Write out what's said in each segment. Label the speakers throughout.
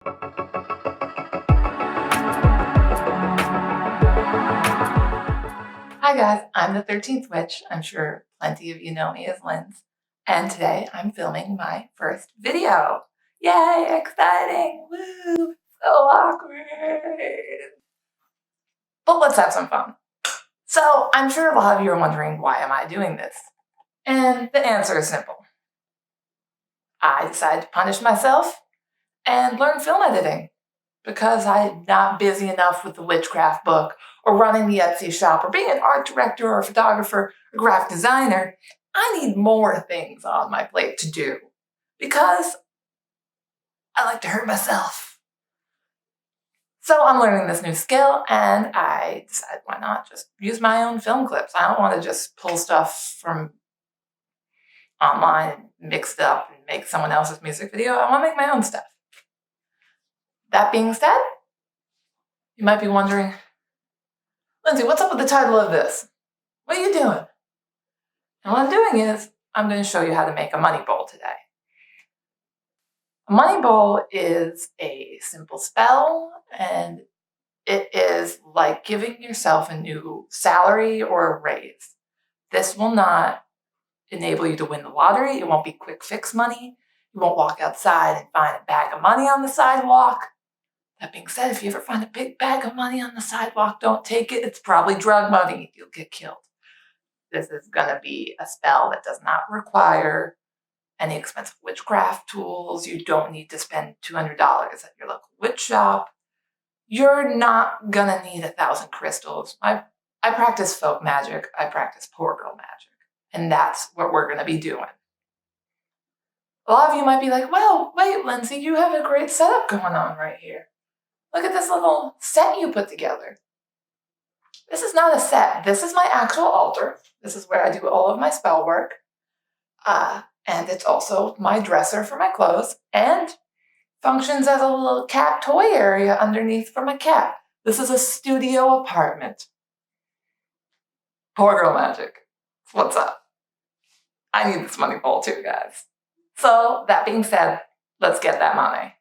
Speaker 1: Hi guys, I'm the 13th Witch. I'm sure plenty of you know me as Linz. And today I'm filming my first video. Yay, exciting! Woo! So awkward! But let's have some fun. So I'm sure a lot of you are wondering, why am I doing this? And the answer is simple. I decided to punish myself and learn film editing because I'm not busy enough with the witchcraft book or running the Etsy shop or being an art director or a photographer or graphic designer. I need more things on my plate to do because I like to hurt myself. So I'm learning this new skill and I decided, why not just use my own film clips? I don't want to just pull stuff from online and mix it up and make someone else's music video. I want to make my own stuff. That being said, you might be wondering, Lindsay, what's up with the title of this? What are you doing? And what I'm doing is, I'm going to show you how to make a money bowl today. A money bowl is a simple spell, and it is like giving yourself a new salary or a raise. This will not enable you to win the lottery. It won't be quick fix money. You won't walk outside and find a bag of money on the sidewalk. That being said, if you ever find a big bag of money on the sidewalk, don't take it. It's probably drug money. You'll get killed. This is going to be a spell that does not require any expensive witchcraft tools. You don't need to spend $200 at your local witch shop. You're not going to need 1,000 crystals. I practice folk magic. I practice Poor Girl Magick. And that's what we're going to be doing. A lot of you might be like, well, wait, Lindsay, you have a great setup going on right here. Look at this little set you put together. This is not a set. This is my actual altar. This is where I do all of my spell work. And it's also my dresser for my clothes and functions as a little cat toy area underneath for my cat. This is a studio apartment. Poor Girl Magick. What's up? I need this money bowl too, guys. So that being said, let's get that money.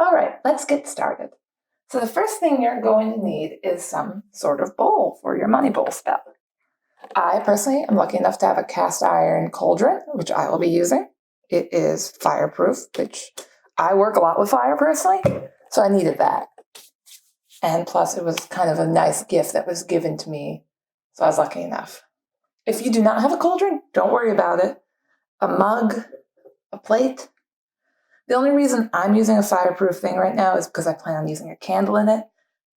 Speaker 1: All right, let's get started. So the first thing you're going to need is some sort of bowl for your money bowl spell. I personally am lucky enough to have a cast iron cauldron, which I will be using. It is fireproof, which I work a lot with fire personally, so I needed that. And plus it was kind of a nice gift that was given to me, so I was lucky enough. If you do not have a cauldron, don't worry about it. A mug, a plate. The only reason I'm using a fireproof thing right now is because I plan on using a candle in it,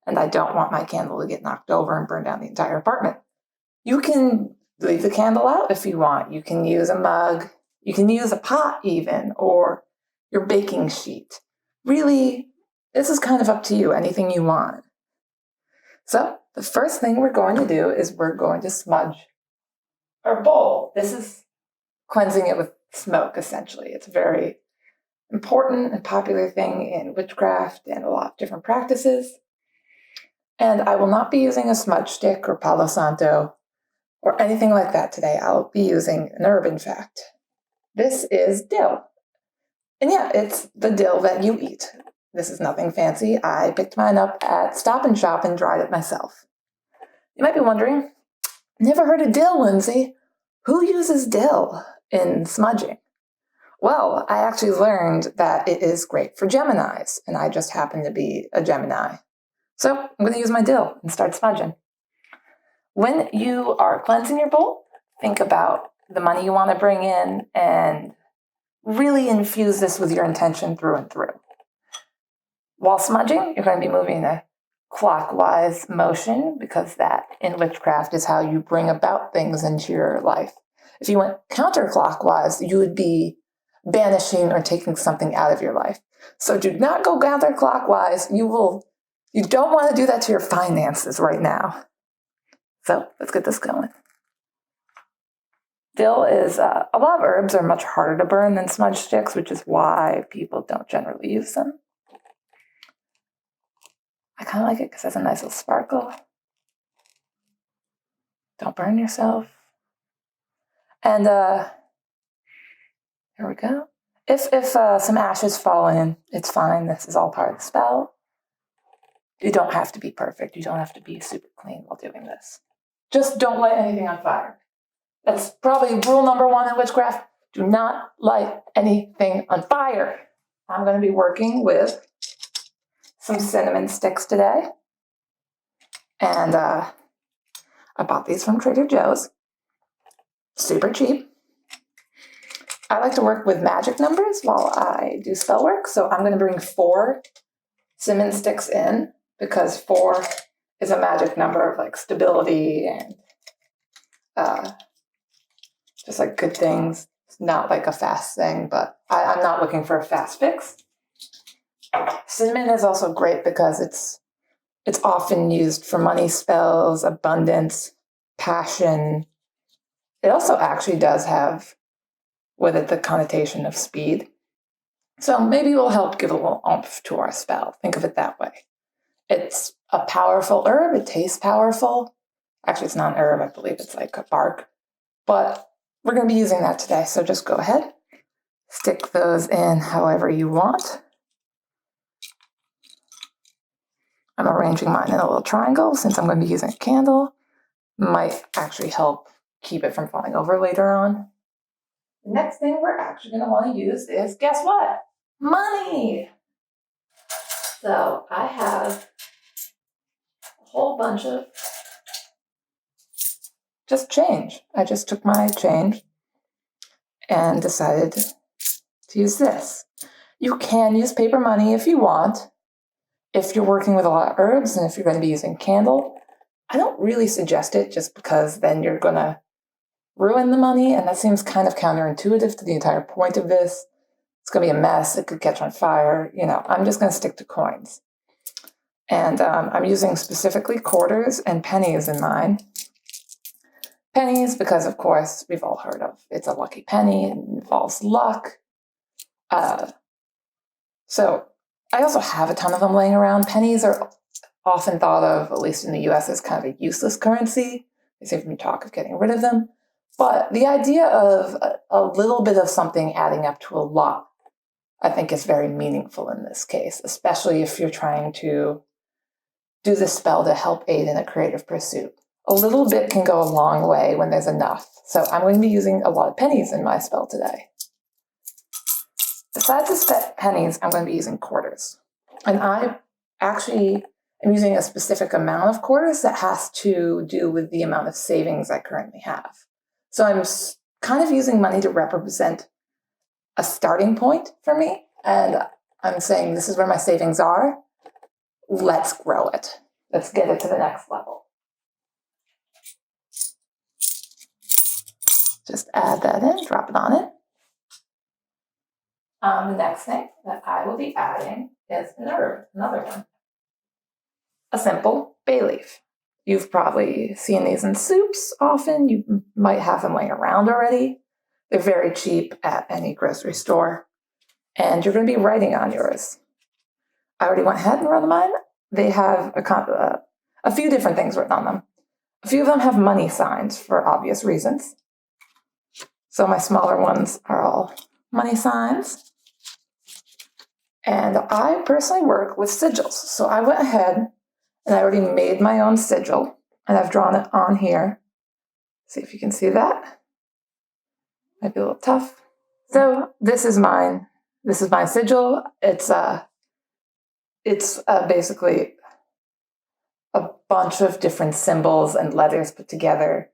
Speaker 1: and I don't want my candle to get knocked over and burn down the entire apartment. You can leave the candle out if you want. You can use a mug. You can use a pot even, or your baking sheet. Really, this is kind of up to you, anything you want. So the first thing we're going to do is we're going to smudge our bowl. This is cleansing it with smoke, essentially. It's a very important and popular thing in witchcraft and a lot of different practices. And I will not be using a smudge stick or Palo Santo or anything like that today. I'll be using an herb, in fact. This is dill. And yeah, it's the dill that you eat. This is nothing fancy. I picked mine up at Stop and Shop and dried it myself. You might be wondering, never heard of dill, Lindsay. Who uses dill in smudging? Well, I actually learned that it is great for Geminis, and I just happen to be a Gemini. So I'm going to use my dill and start smudging. When you are cleansing your bowl, think about the money you want to bring in and really infuse this with your intention through and through. While smudging, you're going to be moving in a clockwise motion because that in witchcraft is how you bring about things into your life. If you went counterclockwise, you would be banishing or taking something out of your life. So do not go counterclockwise. You don't want to do that to your finances right now. So let's get this going. Dill is, a lot of herbs are much harder to burn than smudge sticks, which is why people don't generally use them. I kind of like it because it has a nice little sparkle. Don't burn yourself. And Here we go. If some ashes fall in, it's fine. This is all part of the spell. You don't have to be perfect. You don't have to be super clean while doing this. Just don't light anything on fire. That's probably rule number 1 in witchcraft. Do not light anything on fire. I'm going to be working with some cinnamon sticks today. And I bought these from Trader Joe's. Super cheap. I like to work with magic numbers while I do spell work. So I'm going to bring 4 cinnamon sticks in because 4 is a magic number of like stability and just like good things. It's not like a fast thing, but I'm not looking for a fast fix. Cinnamon is also great because it's often used for money spells, abundance, passion. It also actually does have with it the connotation of speed. So maybe it will help give a little oomph to our spell. Think of it that way. It's a powerful herb. It tastes powerful. Actually, it's not an herb. I believe it's like a bark. But we're going to be using that today. So just go ahead. Stick those in however you want. I'm arranging mine in a little triangle since I'm going to be using a candle. Might actually help keep it from falling over later on. The next thing we're actually going to want to use is, guess what? Money! So I have a whole bunch of just change. I just took my change and decided to use this. You can use paper money if you want. If you're working with a lot of herbs and if you're going to be using candle, I don't really suggest it just because then you're going to ruin the money, and that seems kind of counterintuitive to the entire point of this. It's going to be a mess. It could catch on fire. I'm just going to stick to coins. And I'm using specifically quarters and pennies in mine. Pennies because, of course, we've all heard of it's a lucky penny. It involves luck. So I also have a ton of them laying around. Pennies are often thought of, at least in the US, as kind of a useless currency. They seem to be talk of getting rid of them. But the idea of a little bit of something adding up to a lot, I think, is very meaningful in this case, especially if you're trying to do this spell to help aid in a creative pursuit. A little bit can go a long way when there's enough. So I'm going to be using a lot of pennies in my spell today. Besides the pennies, I'm going to be using quarters. And I actually am using a specific amount of quarters that has to do with the amount of savings I currently have. So I'm kind of using money to represent a starting point for me. And I'm saying, this is where my savings are. Let's grow it. Let's get it to the next level. Just add that in, drop it on it. The next thing that I will be adding is an herb, another one. A simple bay leaf. You've probably seen these in soups often. You might have them laying around already. They're very cheap at any grocery store. And you're going to be writing on yours. I already went ahead and wrote mine. They have a few different things written on them. A few of them have money signs for obvious reasons. So my smaller ones are all money signs. And I personally work with sigils. So I went ahead and I already made my own sigil. And I've drawn it on here. See if you can see that. Might be a little tough. So this is mine. This is my sigil. It's basically a bunch of different symbols and letters put together.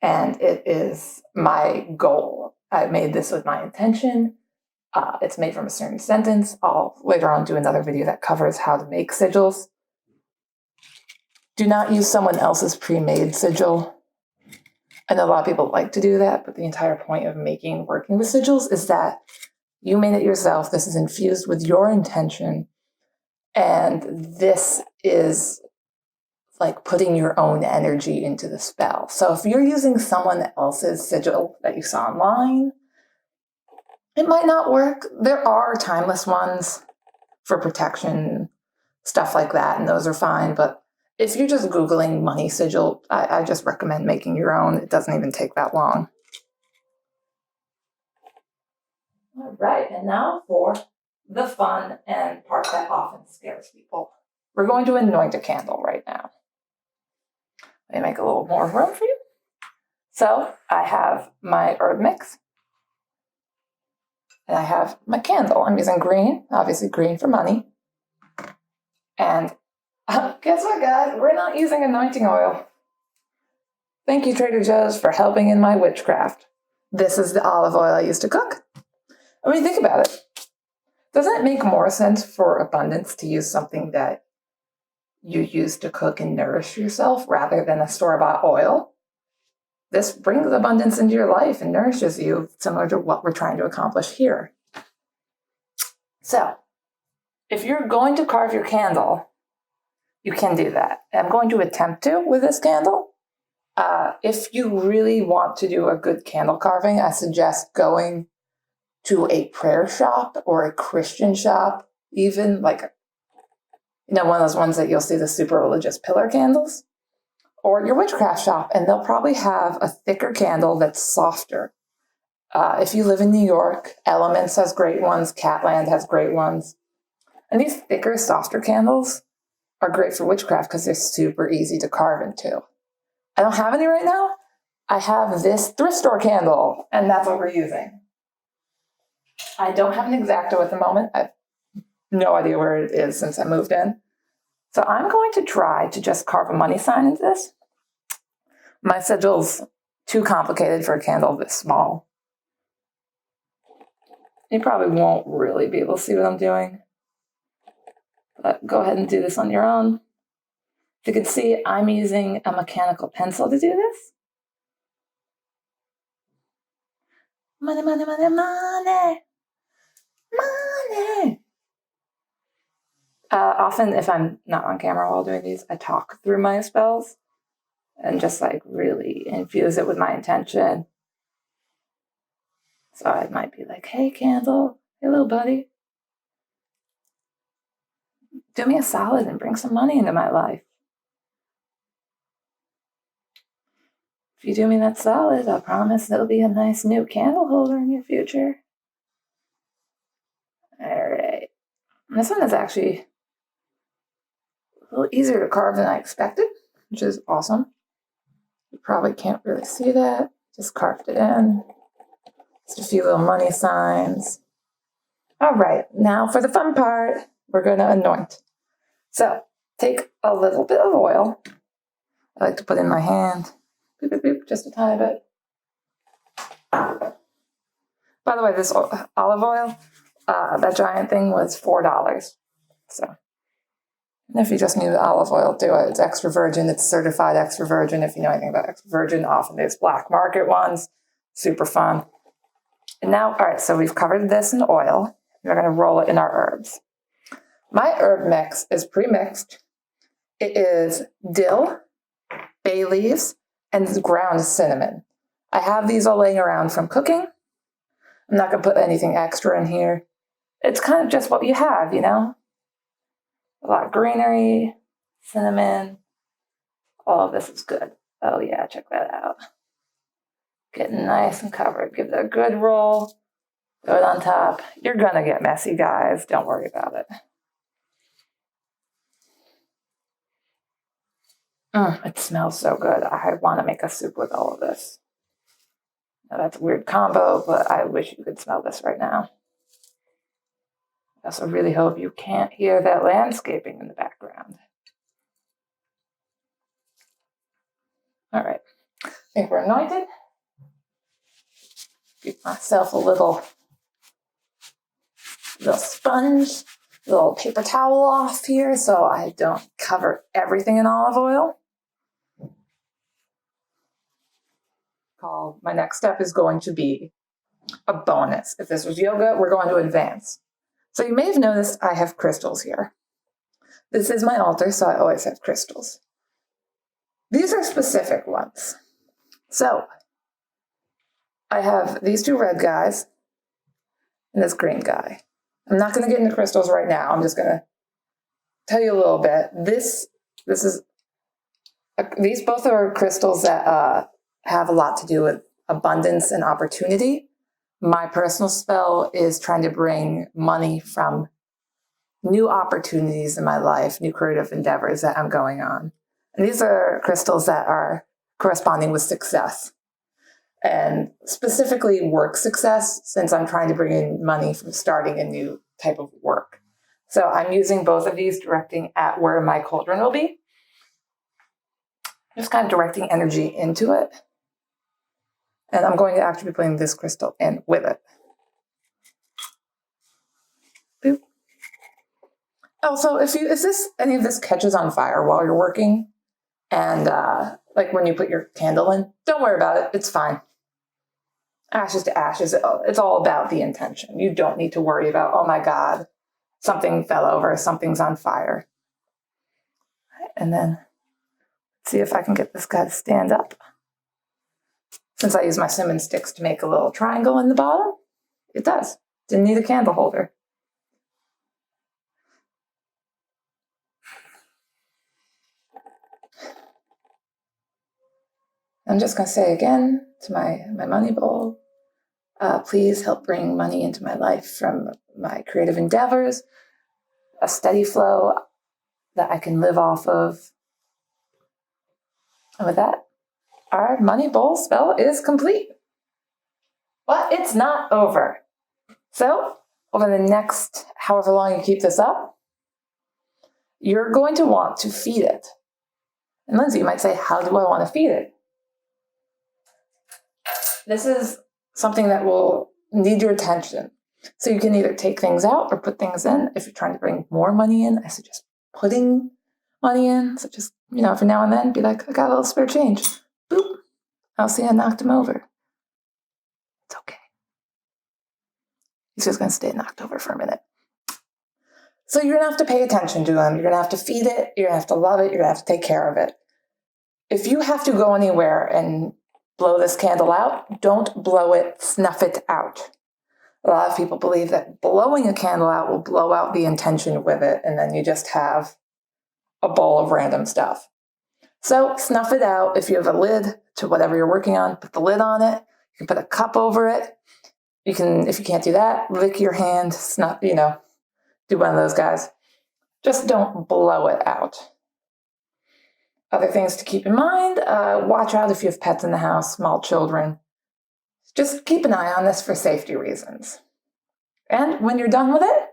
Speaker 1: And it is my goal. I made this with my intention. It's made from a certain sentence. I'll later on do another video that covers how to make sigils. Do not use someone else's pre-made sigil. I know a lot of people like to do that, but the entire point of working with sigils is that you made it yourself. This is infused with your intention. And this is like putting your own energy into the spell. So if you're using someone else's sigil that you saw online, it might not work. There are timeless ones for protection, stuff like that, and those are fine. But if you're just Googling money sigil, I just recommend making your own. It doesn't even take that long. All right, and now for the fun and part that often scares people. We're going to anoint a candle right now. Let me make a little more room for you. So I have my herb mix. And I have my candle. I'm using green, obviously green for money. And guess what, guys? We're not using anointing oil. Thank you, Trader Joe's, for helping in my witchcraft. This is the olive oil I use to cook. I mean, think about it. Doesn't it make more sense for abundance to use something that you use to cook and nourish yourself rather than a store-bought oil? This brings abundance into your life and nourishes you, similar to what we're trying to accomplish here. So, if you're going to carve your candle, you can do that. I'm going to attempt to with this candle. If you really want to do a good candle carving, I suggest going to a prayer shop or a Christian shop, even like, one of those ones that you'll see the super religious pillar candles, or your witchcraft shop, and they'll probably have a thicker candle that's softer. If you live in New York, Elements has great ones, Catland has great ones. And these thicker, softer candles are great for witchcraft because they're super easy to carve into. I don't have any right now. I have this thrift store candle, and that's what we're using. I don't have an X-Acto at the moment. I have no idea where it is since I moved in. So I'm going to try to just carve a money sign into this. My sigil's too complicated for a candle this small. You probably won't really be able to see what I'm doing. But go ahead and do this on your own. If you can see, I'm using a mechanical pencil to do this. Money, money, money, money. Money. Often, if I'm not on camera while doing these, I talk through my spells and just like really infuse it with my intention. So I might be like, hey, candle. Hey, little buddy. Do me a solid and bring some money into my life. If you do me that solid, I promise there'll be a nice new candle holder in your future. All right. This one is actually a little easier to carve than I expected, which is awesome. You probably can't really see that. Just carved it in. Just a few little money signs. All right, now for the fun part, we're going to anoint. So take a little bit of oil. I like to put in my hand. Boop, boop, boop, just a tiny bit. By the way, this olive oil, that giant thing was $4. So if you just need olive oil, do it. It's extra virgin. It's certified extra virgin. If you know anything about extra virgin, often there's black market ones. Super fun. And now, all right, so we've covered this in oil. We're going to roll it in our herbs. My herb mix is pre-mixed. It is dill, bay leaves, and ground cinnamon. I have these all laying around from cooking. I'm not going to put anything extra in here. It's kind of just what you have, A lot of greenery, cinnamon. All of this is good. Oh yeah, check that out. Getting nice and covered. Give it a good roll. Throw it on top. You're going to get messy, guys. Don't worry about it. It smells so good. I want to make a soup with all of this. Now, that's a weird combo, but I wish you could smell this right now. I also really hope you can't hear that landscaping in the background. All right. I think we're anointed. Give myself a little sponge, little paper towel off here so I don't cover everything in olive oil. My next step is going to be a bonus. If this was yoga, we're going to advance. So you may have noticed I have crystals here. This is my altar, so I always have crystals. These are specific ones. So I have these two red guys and this green guy. I'm not going to get into crystals right now. I'm just going to tell you a little bit. These both are crystals that have a lot to do with abundance and opportunity. My personal spell is trying to bring money from new opportunities in my life, new creative endeavors that I'm going on. And these are crystals that are corresponding with success, and specifically work success, since I'm trying to bring in money from starting a new type of work. So I'm using both of these directing at where my cauldron will be. Just kind of directing energy into it. And I'm going to actually be putting this crystal in with it. Boop. Also, if any of this catches on fire while you're working, and like when you put your candle in, don't worry about it. It's fine. Ashes to ashes. It's all about the intention. You don't need to worry about, oh my God, something fell over, something's on fire. And then see if I can get this guy to stand up. Since I use my cinnamon sticks to make a little triangle in the bottom, it does. Didn't need a candle holder. I'm just going to say again to my money bowl, please help bring money into my life from my creative endeavors, a steady flow that I can live off of. And with that, our money bowl spell is complete. But it's not over. So, over the next however long you keep this up, you're going to want to feed it. And Lindsay, you might say, how do I want to feed it? This is something that will need your attention. So you can either take things out or put things in. If you're trying to bring more money in, I suggest putting money in. So just, every now and then, be like, I got a little spare change. Boop. I'll see I knocked him over. It's okay. He's just going to stay knocked over for a minute. So you're going to have to pay attention to him. You're going to have to feed it. You're going to have to love it. You're going to have to take care of it. If you have to go anywhere and blow this candle out, don't blow it, snuff it out. A lot of people believe that blowing a candle out will blow out the intention with it, and then you just have a bowl of random stuff. So snuff it out. If you have a lid to whatever you're working on, put the lid on it. You can put a cup over it. You can, if you can't do that, lick your hand, snuff, do one of those guys. Just don't blow it out. Other things to keep in mind, watch out if you have pets in the house, small children. Just keep an eye on this for safety reasons. And when you're done with it,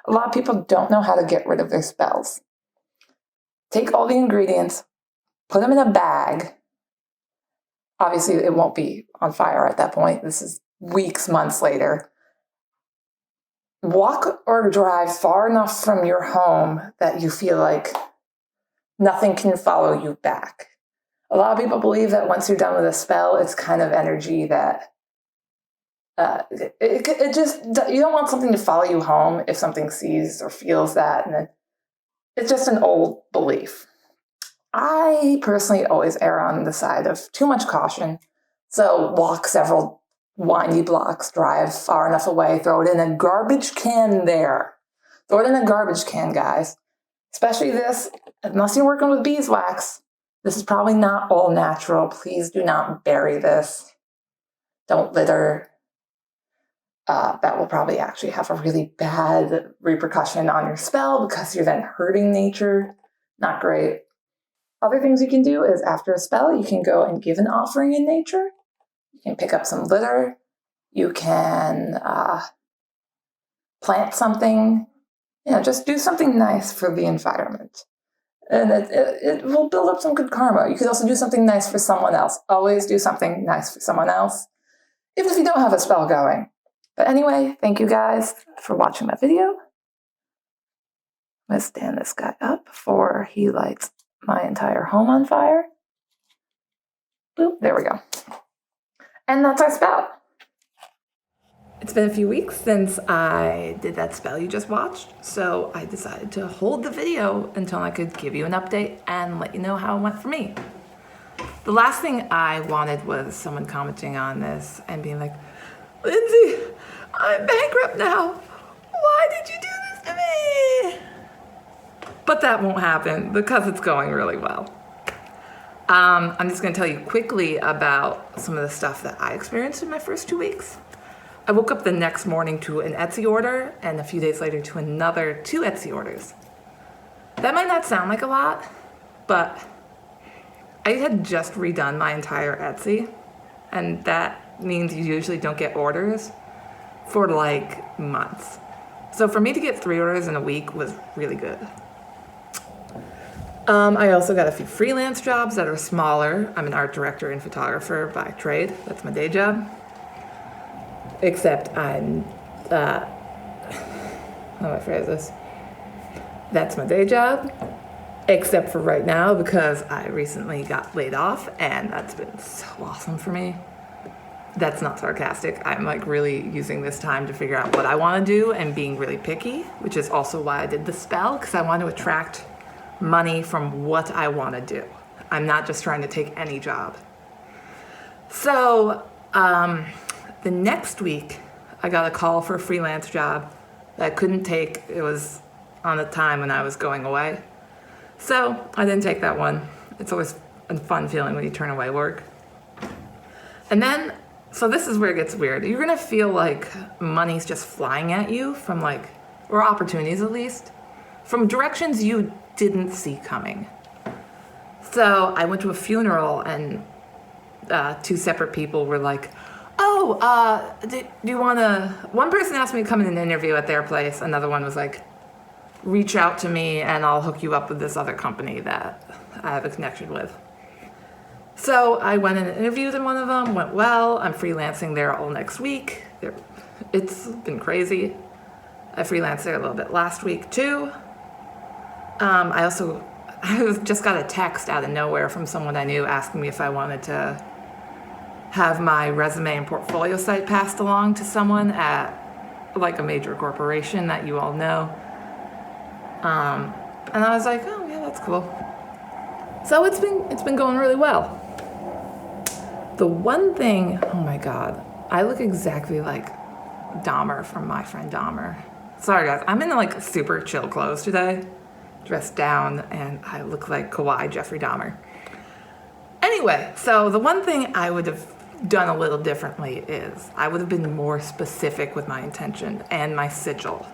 Speaker 1: a lot of people don't know how to get rid of their spells. Take all the ingredients, put them in a bag. Obviously, it won't be on fire at that point. This is weeks, months later. Walk or drive far enough from your home that you feel like nothing can follow you back. A lot of people believe that once you're done with a spell, it's kind of energy that it just, you don't want something to follow you home if something sees or feels that. And it's just an old belief. I personally always err on the side of too much caution. So walk several windy blocks, drive far enough away, throw it in a garbage can there. Throw it in a garbage can, guys. Especially this, unless you're working with beeswax, this is probably not all natural. Please do not bury this. Don't litter. That will probably actually have a really bad repercussion on your spell because you're then hurting nature. Not great. Other things you can do is after a spell, you can go and give an offering in nature. You can pick up some litter. You can plant something. Just do something nice for the environment. And it will build up some good karma. You could also do something nice for someone else. Always do something nice for someone else, even if you don't have a spell going. But anyway, thank you guys for watching my video. I'm going to stand this guy up before he lights my entire home on fire. Boop, there we go. And that's our spell. It's been a few weeks since I did that spell you just watched, so I decided to hold the video until I could give you an update and let you know how it went for me. The last thing I wanted was someone commenting on this and being like, Lindsay, I'm bankrupt now. Why did you do this to me? But that won't happen because it's going really well. I'm just going to tell you quickly about some of the stuff that I experienced in my first 2 weeks. I woke up the next morning to an Etsy order and a few days later to another 2 Etsy orders. That might not sound like a lot, but I had just redone my entire Etsy, and that means you usually don't get orders for like months. So for me to get 3 orders in a week was really good. I also got a few freelance jobs that are smaller. I'm an art director and photographer by trade. That's my day job. Except I'm, how do I phrase this? That's my day job, except for right now because I recently got laid off and that's been so awesome for me. That's not sarcastic. I'm like really using this time to figure out what I want to do and being really picky, which is also why I did the spell, because I want to attract money from what I want to do. I'm not just trying to take any job. So the next week, I got a call for a freelance job that I couldn't take. It was on the time when I was going away. So I didn't take that one. It's always a fun feeling when you turn away work. And then, so this is where it gets weird. You're gonna feel like money's just flying at you from like, or opportunities at least, from directions you didn't see coming. So I went to a funeral and 2 separate people were like, oh, do you wanna, one person asked me to come in an interview at their place. Another one was like, reach out to me and I'll hook you up with this other company that I have a connection with. So I went and interviewed in one of them, went well. I'm freelancing there all next week. It's been crazy. I freelanced there a little bit last week too. I just got a text out of nowhere from someone I knew asking me if I wanted to have my resume and portfolio site passed along to someone at like a major corporation that you all know. And I was like, oh yeah, that's cool. So it's been going really well. The one thing, oh my God, I look exactly like Dahmer from My Friend Dahmer. Sorry guys, I'm in like super chill clothes today, dressed down, and I look like Kawaii Jeffrey Dahmer. Anyway, so the one thing I would have done a little differently is I would have been more specific with my intention and my sigil.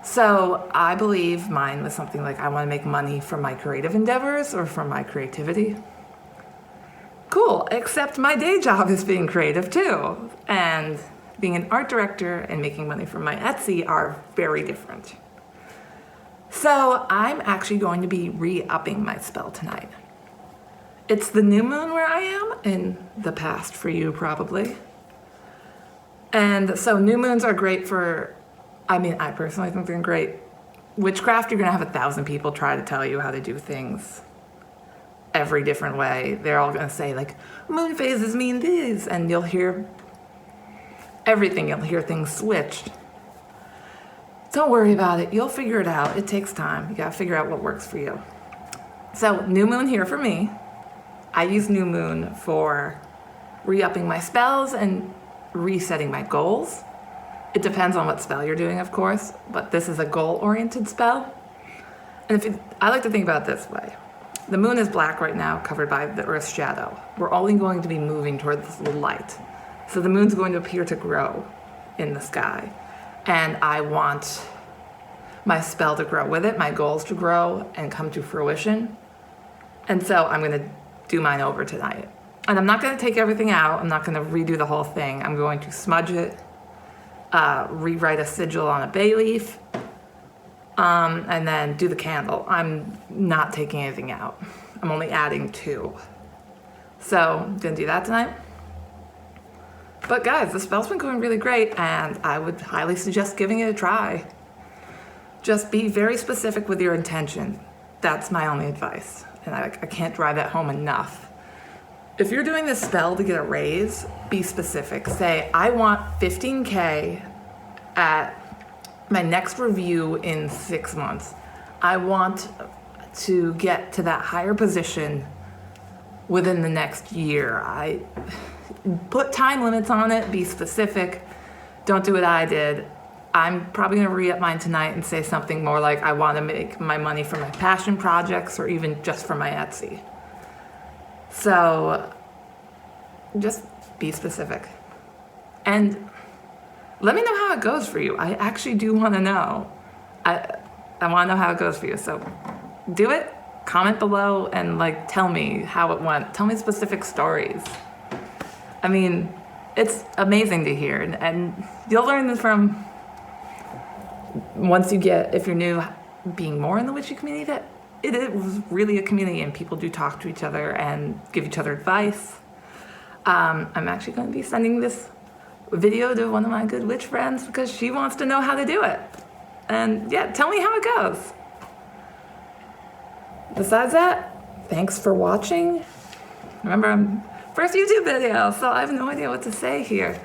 Speaker 1: So I believe mine was something like I want to make money from my creative endeavors or from my creativity. Cool, except my day job is being creative too. And being an art director and making money from my Etsy are very different. So I'm actually going to be re-upping my spell tonight. It's the new moon where I am, in the past for you probably. And so new moons are great for, I personally think they're great. Witchcraft, you're gonna have 1,000 people try to tell you how to do things every different way. They're all gonna say like, moon phases mean this, and you'll hear everything, you'll hear things switched. Don't worry about it, you'll figure it out. It takes time, you gotta figure out what works for you. So new moon here for me. I use new moon for re-upping my spells and resetting my goals. It depends on what spell you're doing, of course, but this is a goal-oriented spell. And I like to think about it this way. The moon is black right now, covered by the Earth's shadow. We're only going to be moving toward this little light. So the moon's going to appear to grow in the sky. And I want my spell to grow with it, my goals to grow and come to fruition. And so I'm going to do mine over tonight. And I'm not going to take everything out. I'm not going to redo the whole thing. I'm going to smudge it, rewrite a sigil on a bay leaf, and then do the candle. I'm not taking anything out. I'm only adding 2. So I'm going to do that tonight. But guys, the spell's been going really great, and I would highly suggest giving it a try. Just be very specific with your intention. That's my only advice. And I can't drive that home enough. If you're doing this spell to get a raise, be specific. Say, I want 15K at my next review in 6 months. I want to get to that higher position within the next year. I put time limits on it, be specific. Don't do what I did. I'm probably going to re-up mine tonight and say something more like I want to make my money from my passion projects or even just from my Etsy. So just be specific. And let me know how it goes for you. I actually do want to know. I want to know how it goes for you. So do it. Comment below and like tell me how it went. Tell me specific stories. I mean, it's amazing to hear, and you'll learn this from once you get, if you're new, being more in the witchy community, that it is really a community and people do talk to each other and give each other advice. I'm actually going to be sending this video to one of my good witch friends because she wants to know how to do it. And yeah, tell me how it goes. Besides that, thanks for watching. Remember, I'm first YouTube video, so I have no idea what to say here.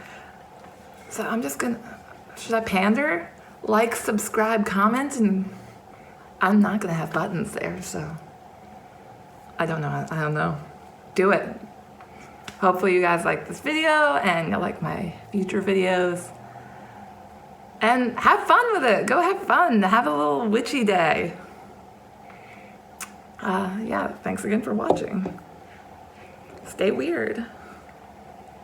Speaker 1: So I'm just gonna, should I pander? Like, subscribe, comment, and I'm not gonna have buttons there, so I don't know. Do it. Hopefully you guys like this video and you'll like my future videos. And have fun with it. Go have fun. Have a little witchy day. Yeah, thanks again for watching. Stay weird.